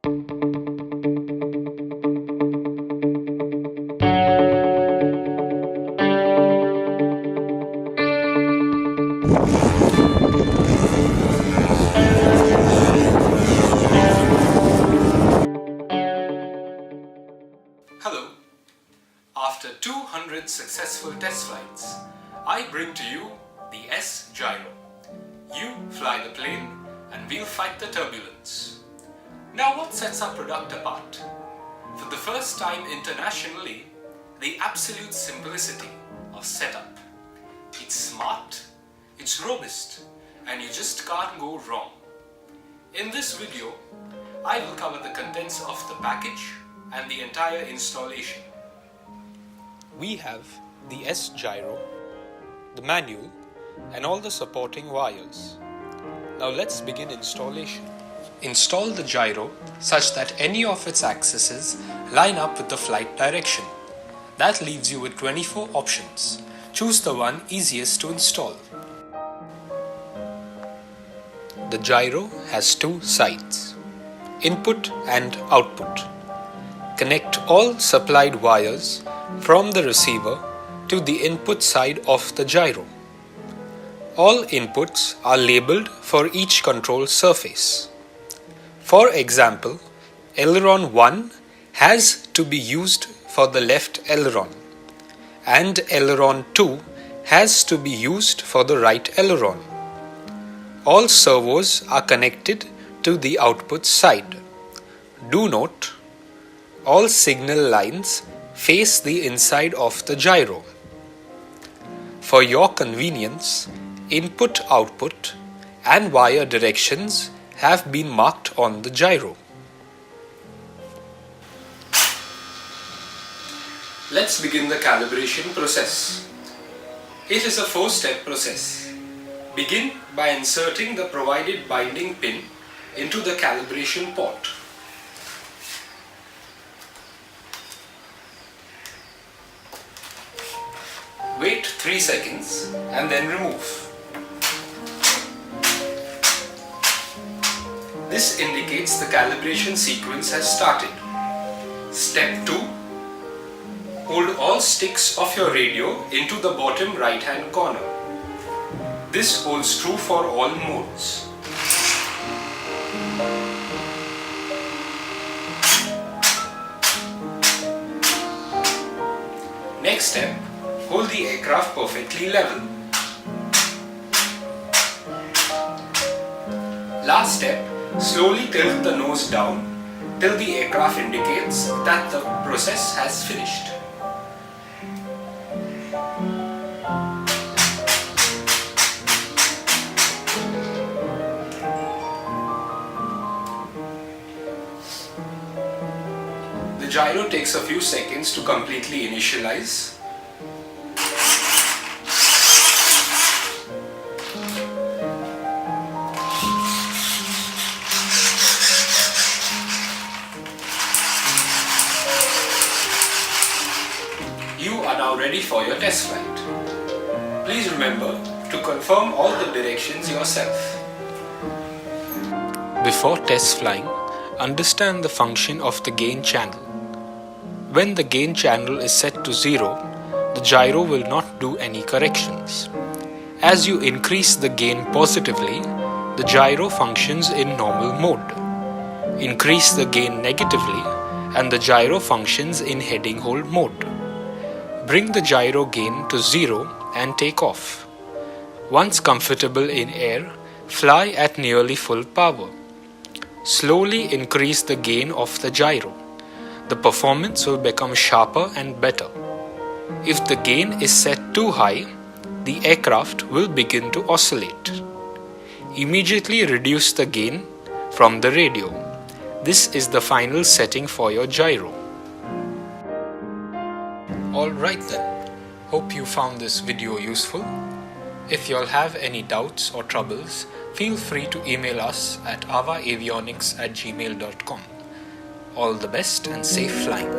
Hello. After 200 successful test flights, I bring to you the sGyro. You fly the plane and we'll fight the turbulence. Now what sets our product apart? For the first time internationally, the absolute simplicity of setup. It's smart, it's robust, and you just can't go wrong. In this video, I will cover the contents of the package and the entire installation. We have the sGyro, the manual, and all the supporting wires. Now let's begin installation. Install the gyro such that any of its axes line up with the flight direction. That leaves you with 24 options. Choose the one easiest to install. The gyro has two sides, input and output. Connect all supplied wires from the receiver to the input side of the gyro. All inputs are labeled for each control surface. For example, aileron 1 has to be used for the left aileron, and aileron 2 has to be used for the right aileron. All servos are connected to the output side. Do note, all signal lines face the inside of the gyro. For your convenience, input, output, and wire directions have been marked on the gyro. Let's begin the calibration process. It is a 4-step process. Begin by inserting the provided binding pin into the calibration port. Wait 3 seconds and then remove. This indicates the calibration sequence has started. Step 2. Hold all sticks of your radio into the bottom right hand corner. This holds true for all modes. Next step. Hold the aircraft perfectly level. Last step, slowly tilt the nose down till the aircraft indicates that the process has finished. The gyro takes a few seconds to completely initialize. You are now ready for your test flight. Please remember to confirm all the directions yourself. Before test flying, understand the function of the gain channel. When the gain channel is set to 0, the gyro will not do any corrections. As you increase the gain positively, the gyro functions in normal mode. Increase the gain negatively and the gyro functions in heading hold mode. Bring the gyro gain to 0 and take off. Once comfortable in air, fly at nearly full power. Slowly increase the gain of the gyro. The performance will become sharper and better. If the gain is set too high, the aircraft will begin to oscillate. Immediately reduce the gain from the radio. This is the final setting for your gyro. Alright then, hope you found this video useful. If you all have any doubts or troubles, feel free to email us at avaAvionics@gmail.com. All the best and safe flying.